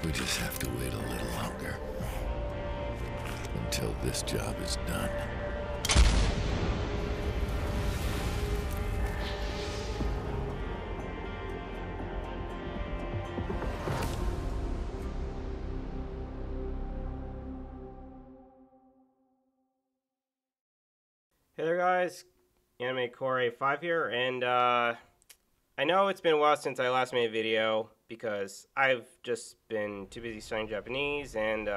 We just have to wait a little longer. Until this job is done. Hey there guys, Anime Core 5 here, and I know it's been a while since I last made a video because I've just been too busy studying Japanese and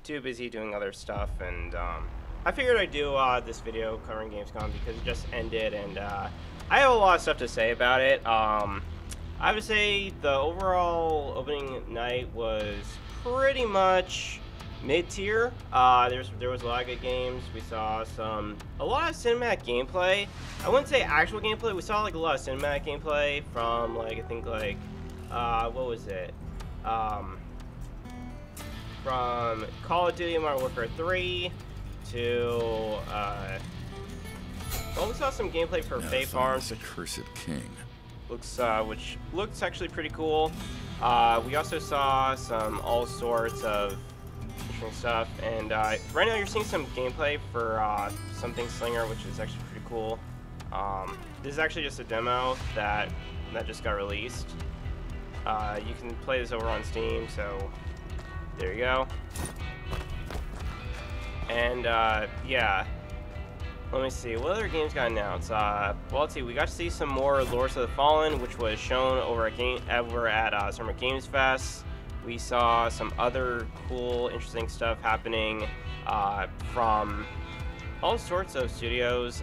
too busy doing other stuff, and I figured I'd do this video covering Gamescom because it just ended, and I have a lot of stuff to say about it. I would say the overall opening night was pretty much mid-tier. There was a lot of good games. We saw a lot of cinematic gameplay. I wouldn't say actual gameplay. We saw like a lot of cinematic gameplay from like I think like what was it? From Call of Duty Modern Warfare 3 to well, we saw some gameplay for Fae Farms. The Cursed King. Which looks actually pretty cool. We also saw all sorts of stuff, and right now you're seeing some gameplay for something Slinger, which is actually pretty cool. This is actually just a demo that just got released. You can play this over on Steam, so there you go. And yeah, let me see, what other games got announced? Well, let's see, we got to see some more Lords of the Fallen, which was shown over at Summer Games Fest. We saw some other cool, interesting stuff happening from all sorts of studios.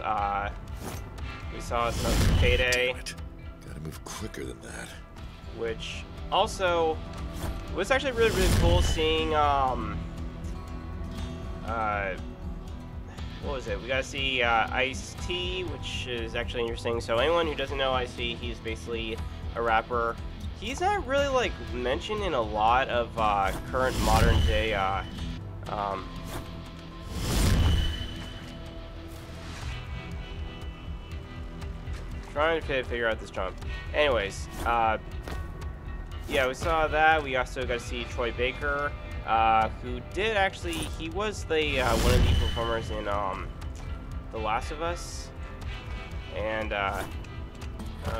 We saw some Payday. Gotta move quicker than that. Which also was actually really, really cool seeing, what was it? We got to see Ice-T, which is actually interesting. So anyone who doesn't know Ice-T, he's basically a rapper. He's not really like mentioned in a lot of current modern day trying to figure out this jump. Anyways, yeah, we saw that. We also got to see Troy Baker, who did actually, he was the one of the performers in The Last of Us, and oh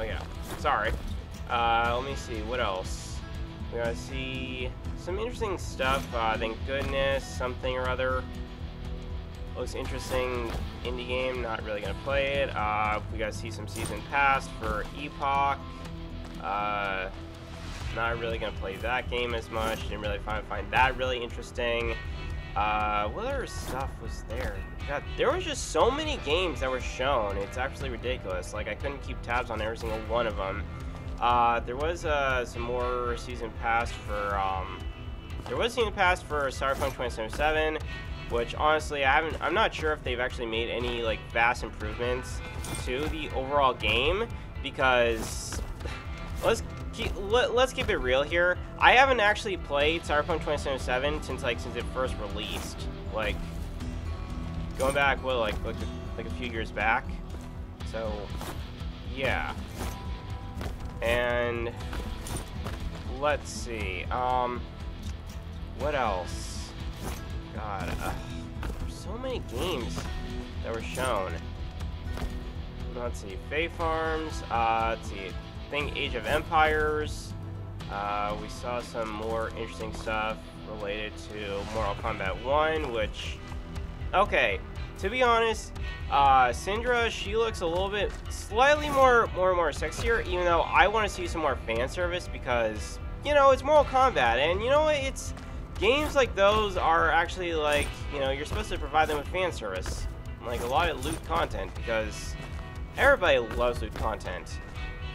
yeah, sorry. Let me see, what else? We gotta see some interesting stuff. Thank goodness, something or other. Looks interesting. Indie game, not really gonna play it. We gotta see some season pass for Epoch. Not really gonna play that game as much. Didn't really find that really interesting. What other stuff was there? God, there was just so many games that were shown. It's actually ridiculous. Like, I couldn't keep tabs on every single one of them. There was some more season pass for Starfield 2077, which honestly I'm not sure if they've actually made any like vast improvements to the overall game, because let's keep it real here. I haven't actually played Cyberpunk 2077 since it first released, like going back like a few years back. So yeah. And let's see, what else? God, there's so many games that were shown. Let's see, Fae Farms, let's see, I think Age of Empires. We saw some more interesting stuff related to Mortal Kombat 1, which, okay, to be honest, Syndra, she looks a little bit, slightly more sexier, even though I want to see some more fan service because, you know, it's Mortal Kombat, and you know, it's games like those are actually like, you know, you're supposed to provide them with fan service, like a lot of loot content, because everybody loves loot content.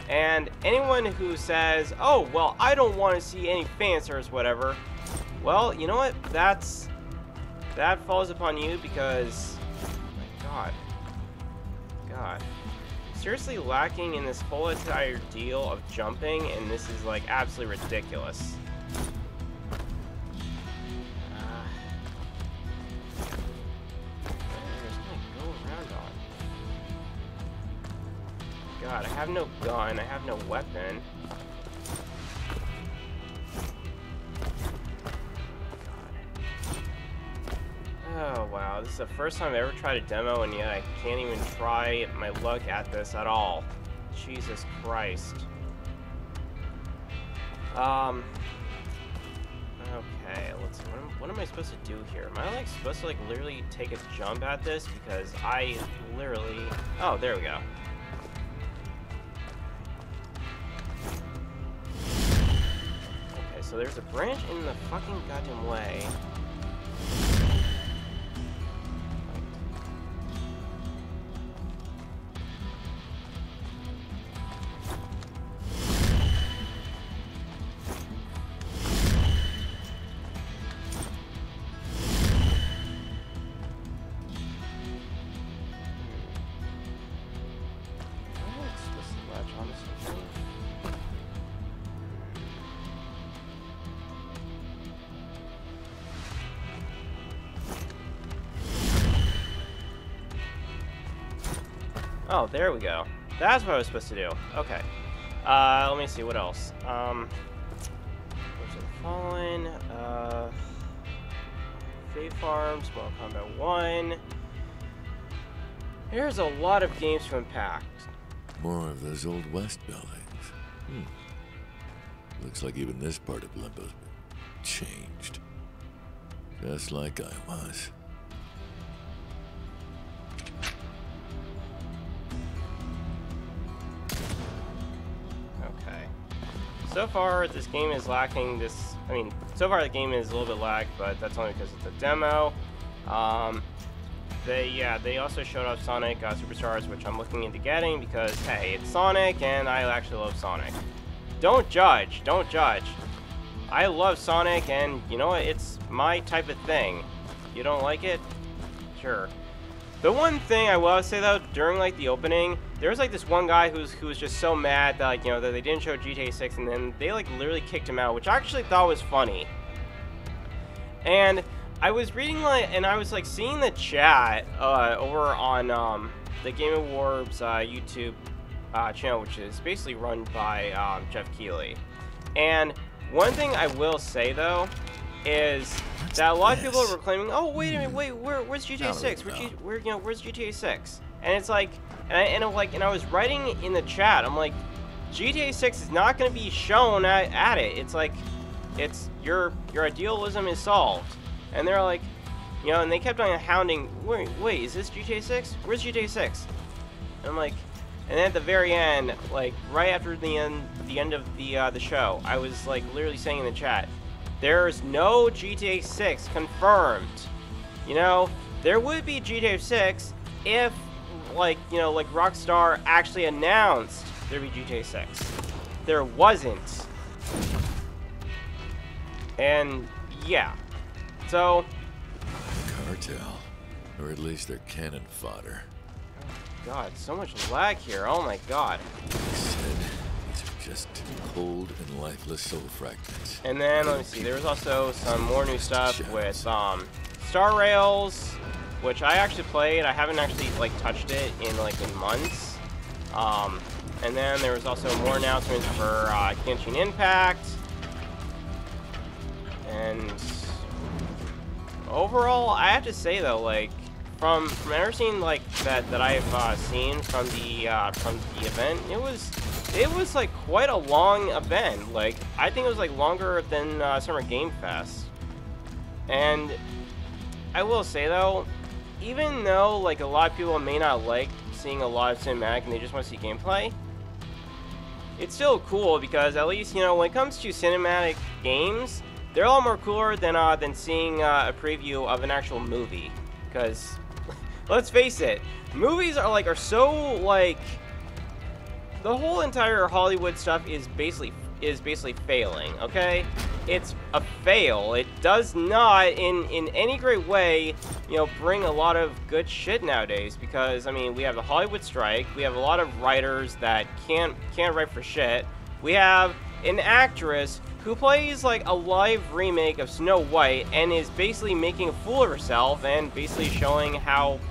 And anyone who says, oh, well, I don't want to see any fan service, whatever, well, you know what, that falls upon you, because God, seriously lacking in this whole entire deal of jumping, and this is like absolutely ridiculous. God, I have no gun, I have no weapon. the first time I ever tried a demo, and yet I can't even try my luck at this at all. Jesus Christ. Okay, let's see. What am I supposed to do here? Am I, like, supposed to, like, literally take a jump at this? Because I literally... Oh, there we go. Okay, so there's a branch in the fucking goddamn way. Oh, there we go. That's what I was supposed to do. Okay. Let me see, what else? Where's the Fallen? Fate Farms, Mortal Kombat 1. There's a lot of games to unpack. More of those old West buildings. Looks like even this part of Limbo's been changed. Just like I was. So far, this game is lacking this... I mean, so far the game is a little bit lagged, but that's only because it's a demo. They also showed off Sonic Superstars, which I'm looking into getting because, hey, it's Sonic, and I actually love Sonic. Don't judge. Don't judge. I love Sonic, and you know what? It's my type of thing. You don't like it? Sure. The one thing I will say, though, during, like, the opening, there was, like, this one guy who was just so mad that, like, you know, that they didn't show GTA 6, and then they, like, literally kicked him out, which I actually thought was funny. And I was reading, like, and I was, like, seeing the chat over on the Game Awards YouTube channel, which is basically run by Jeff Keighley. And one thing I will say, though, is that a lot of people were claiming, oh, wait a minute, where's GTA 6? Where's GTA 6? And it's like, and I was writing in the chat, I'm like, GTA 6 is not going to be shown at it. It's like, it's, your idealism is solved. And they're like, you know, and they kept on hounding, wait, is this GTA 6? Where's GTA 6? And I'm like, and then at the very end, like, right after the end of the show, I was, like, literally saying in the chat, there's no GTA 6 confirmed. You know, there would be GTA 6 if, like, you know, like Rockstar actually announced there'd be GTA 6. There wasn't. And, yeah. So... Cartel. Or at least their cannon fodder. God, so much lag here. Oh my god. These are just cold and lifeless soul fragments. And then, let me see, there was also some more new stuff with Star Rails, which I actually played. I haven't actually, like, touched it in months. And then there was also more announcements for Genshin Impact. And overall, I have to say though, like, from everything like that I've seen from the event, it was like quite a long event. Like, I think it was like longer than Summer Game Fest. And I will say though, even though like a lot of people may not like seeing a lot of cinematic and they just want to see gameplay, it's still cool because at least, you know, when it comes to cinematic games, they're a lot more cooler than seeing a preview of an actual movie. Because let's face it, movies are so like, the whole entire Hollywood stuff is basically failing. Okay, it's a fail. It does not in any great way, you know, bring a lot of good shit nowadays. Because I mean, we have the Hollywood strike. We have a lot of writers that can't write for shit. We have an actress who plays like a live remake of Snow White and is basically making a fool of herself and basically showing how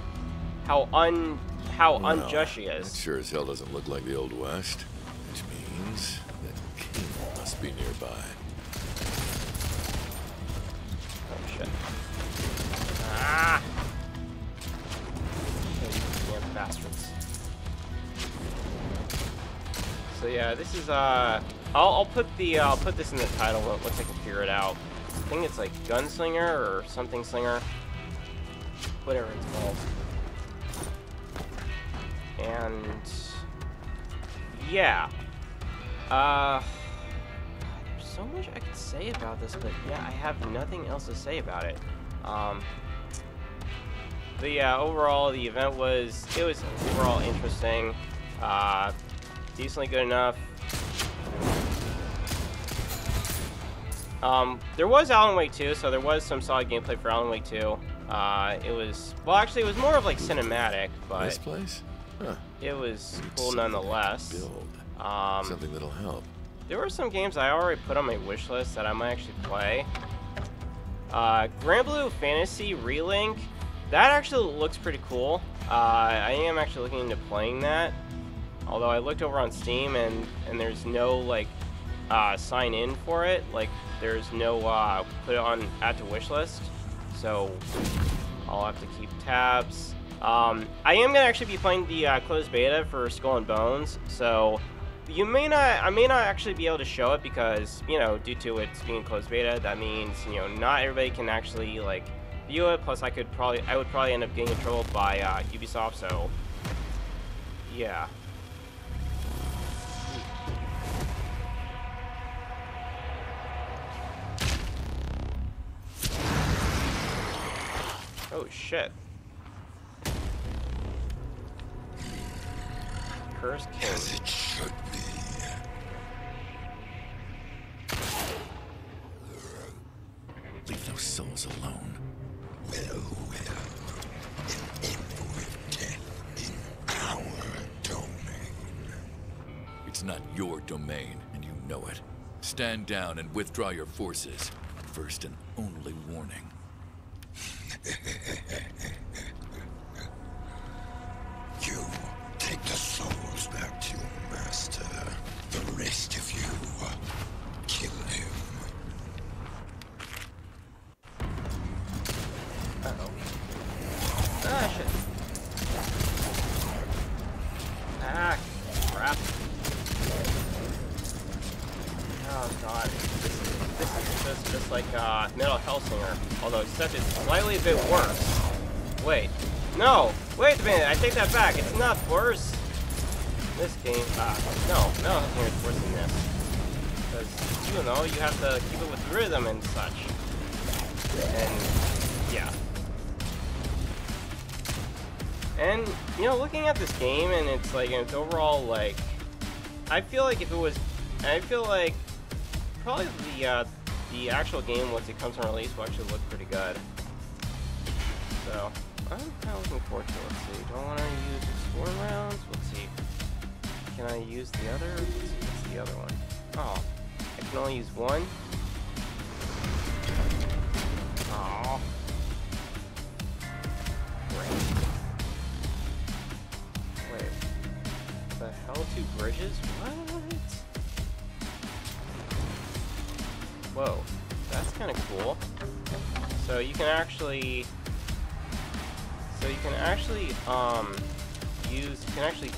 unjust she is. That sure as hell doesn't look like the Old West, which means that King must be nearby. Oh shit. Ah! Bastards. So yeah, this is I'll put this in the title once I can figure it out. I think it's like Gunslinger or something Slinger, whatever it's called. And yeah, there's so much I could say about this, but yeah, I have nothing else to say about it. But yeah, overall the event was overall interesting, decently good enough. There was Alan Wake 2, so there was some solid gameplay for Alan Wake 2. It was, well, actually, it was more of like cinematic, but This place? Huh. it was cool nonetheless. Build. Something that'll help. There were some games I already put on my wish list that I might actually play. Grand Blue Fantasy Relink, that actually looks pretty cool. I am actually looking into playing that. Although I looked over on Steam and there's no like sign in for it. Like there's no put it on add to wish list. So I'll have to keep tabs. I am gonna actually be playing the closed beta for Skull and Bones. So I may not actually be able to show it because, you know, due to it being closed beta, that means, you know, not everybody can actually like view it. Plus, I would probably end up getting in trouble by Ubisoft. So yeah. Oh shit. Cursed King. As it should be. Leave those souls alone. Well. An envoy of death in our domain. It's not your domain, and you know it. Stand down and withdraw your forces. First and only warning. You take the souls back to your master. The rest of you, kill him. Uh-oh. Ah, shit. Ah, crap. Oh, God. This is just like Metal Hellsinger, although except it's slightly a bit worse. Wait. No! Wait a minute, I take that back. It's not worse. This game, no, Metal Hellsinger is worse than this. Because, you know, you have to keep it with rhythm and such. And, yeah. And, you know, looking at this game and it's like, and it's overall, like, I feel like probably the actual game, once it comes on release, will actually look pretty good. So, I'm kind of looking forward to it. Let's see. Do I want to use exploring rounds? Let's see. Can I use the other? Let's see. What's the other one? Oh, I can only use one? Oh. Great. Wait. The hell? 2 bridges? What? Whoa, that's kind of cool. So you can actually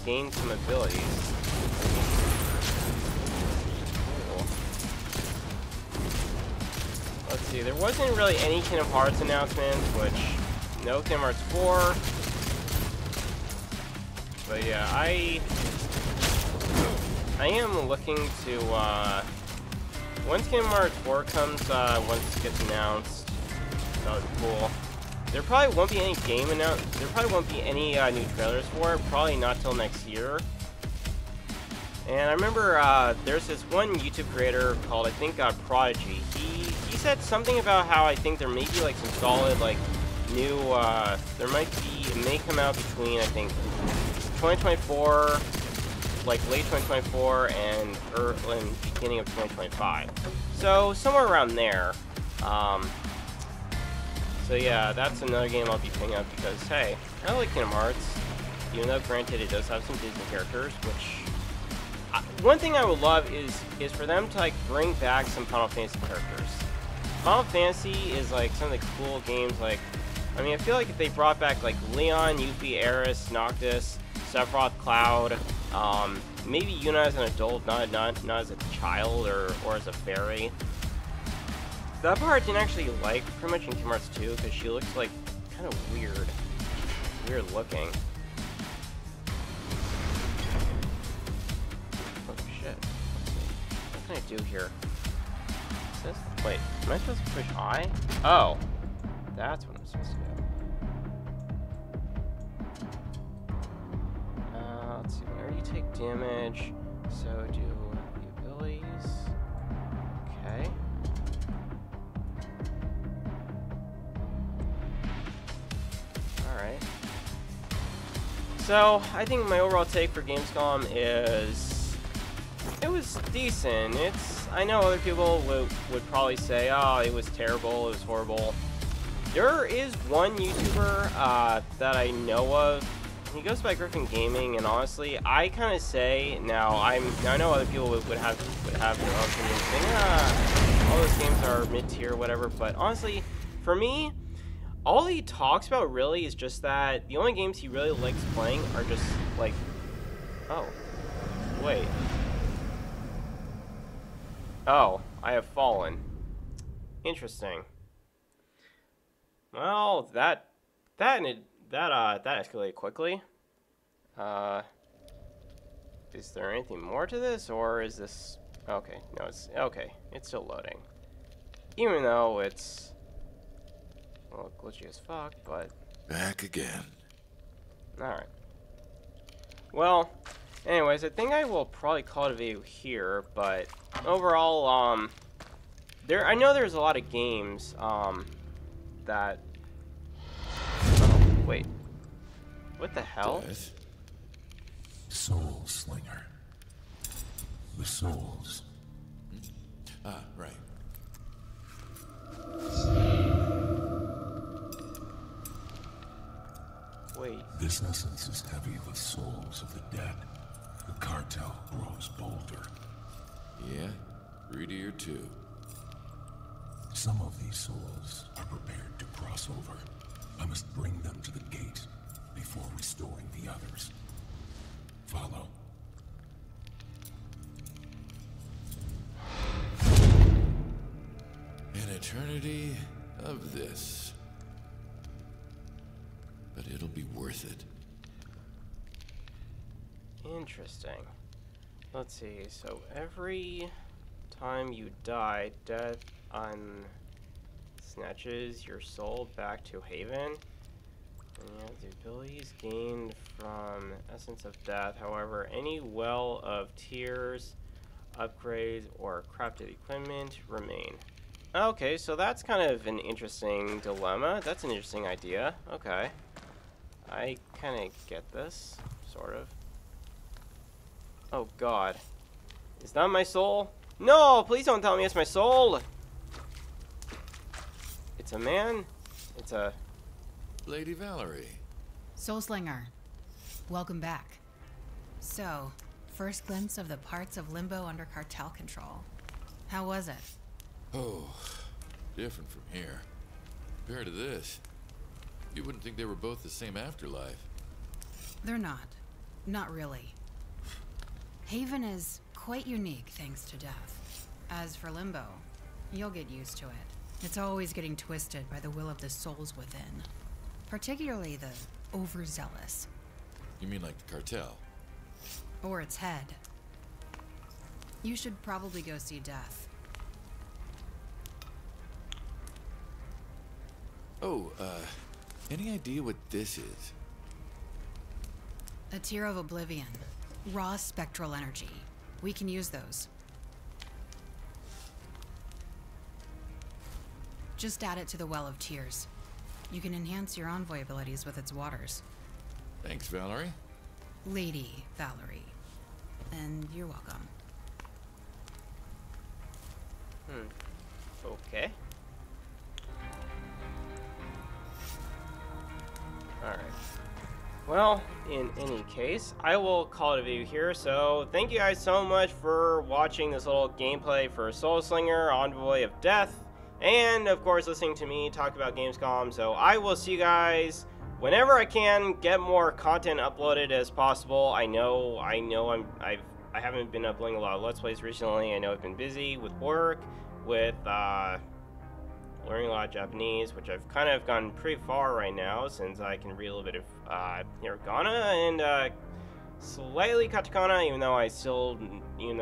gain some abilities. Cool. Let's see, there wasn't really any Kingdom Hearts announcements, which, no Kingdom Hearts 4. But yeah, I am looking to, once Kingdom Hearts 4 comes, once it gets announced, that would be cool. There probably won't be any there probably won't be any new trailers for it, probably not till next year. And I remember there's this one YouTube creator called, I think, Prodigy. He said something about how I think there may be like some solid like new, it may come out between, I think, 2024, like late 2024 and beginning of 2025. So somewhere around there. So yeah, that's another game I'll be picking up because, hey, I like Kingdom Hearts. Even though, granted, it does have some Disney characters, which... one thing I would love is for them to, like, bring back some Final Fantasy characters. Final Fantasy is, like, some of the cool games, like I mean, I feel like if they brought back like Leon, Yuffie, Eris, Noctis, Sephiroth, Cloud, maybe Yuna as an adult, not as a child or as a fairy. That part I didn't actually like pretty much in Kingdom Hearts 2 because she looks like kind of weird looking. Oh shit! What can I do here? Wait, am I supposed to push I? Oh, that's what I'm supposed to do. Let's see, whenever you take damage, so do the abilities. Okay. Alright. So, I think my overall take for Gamescom is... it was decent. I know other people would probably say, oh, it was terrible, it was horrible. There is one YouTuber that I know of. He goes by Griffin Gaming, and honestly, I kind of say now. I know other people would have their own opinions, saying, all those games are mid-tier, whatever. But honestly, for me, all he talks about really is just that the only games he really likes playing are just like, oh, wait. Oh, I have fallen. Interesting. Well, that escalated quickly. Is there anything more to this, or is this okay? No, it's okay. It's still loading, even though it's well glitchy as fuck. But back again. All right. Well. Anyways, I think I will probably call it a video here, but overall, I know there's a lot of games, that... Oh, wait. What the hell? Death. SoulSlinger. The souls. Ah, right. Wait. This essence is heavy with souls of the dead. The cartel grows bolder. Yeah, greedier too. Some of these souls are prepared to cross over. I must bring them to the gate before restoring the others. Follow. An eternity of this. But it'll be worth it. Interesting. Let's see. So every time you die, death snatches your soul back to Haven. And you have the abilities gained from Essence of Death. However, any Well of Tears, upgrades, or crafted equipment remain. Okay, so that's kind of an interesting dilemma. That's an interesting idea. Okay. I kind of get this, sort of. Oh god. Is that my soul? No! Please don't tell me it's my soul! It's a man? It's a... Lady Valerie. SoulSlinger, welcome back. So, first glimpse of the parts of Limbo under cartel control. How was it? Oh, different from here. Compared to this, you wouldn't think they were both the same afterlife. They're not. Not really. Haven is quite unique thanks to death. As for Limbo, you'll get used to it. It's always getting twisted by the will of the souls within. Particularly the overzealous. You mean like the cartel? Or its head. You should probably go see Death. Oh, any idea what this is? A Tear of Oblivion. Raw spectral energy. We can use those. Just add it to the Well of Tears. You can enhance your envoy abilities with its waters. Thanks, Valerie. Lady Valerie. And you're welcome. Okay. Alright. Well, in any case, I will call it a video here. So, thank you guys so much for watching this little gameplay for SoulSlinger Envoy of Death. and of course listening to me talk about Gamescom. So I will see you guys whenever I can get more content uploaded as possible. I know I haven't been uploading a lot of Let's Plays recently. I know I've been busy with work, with learning a lot of Japanese, which I've kind of gone pretty far right now since I can read a little bit of hiragana and slightly katakana, even though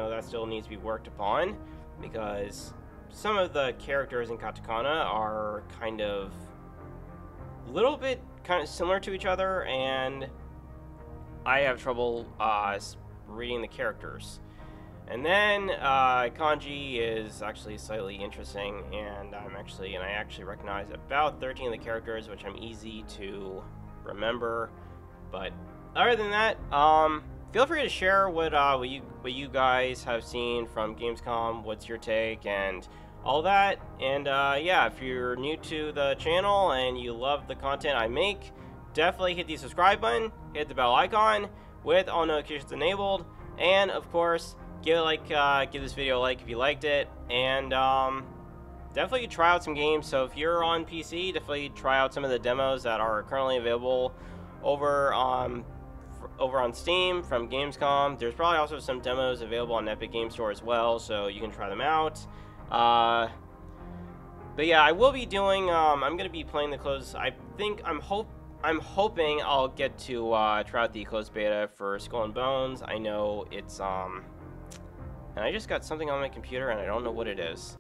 that still needs to be worked upon, because some of the characters in katakana are kind of a little bit kind of similar to each other, and I have trouble reading the characters. And then kanji is actually slightly interesting, and I actually recognize about 13 of the characters, which I'm easy to remember. But other than that, feel free to share what you guys have seen from Gamescom. What's your take and all that? And yeah, if you're new to the channel and you love the content I make, definitely hit the subscribe button, hit the bell icon with all notifications enabled, and of course, give this video a like if you liked it, and definitely try out some games. So if you're on PC, definitely try out some of the demos that are currently available over on Steam from Gamescom. There's probably also some demos available on Epic Game Store as well, so you can try them out. But yeah, I will be doing. I'm gonna be playing the closed. I'm hoping I'll get to try out the closed beta for Skull and Bones. I know it's and I just got something on my computer and I don't know what it is.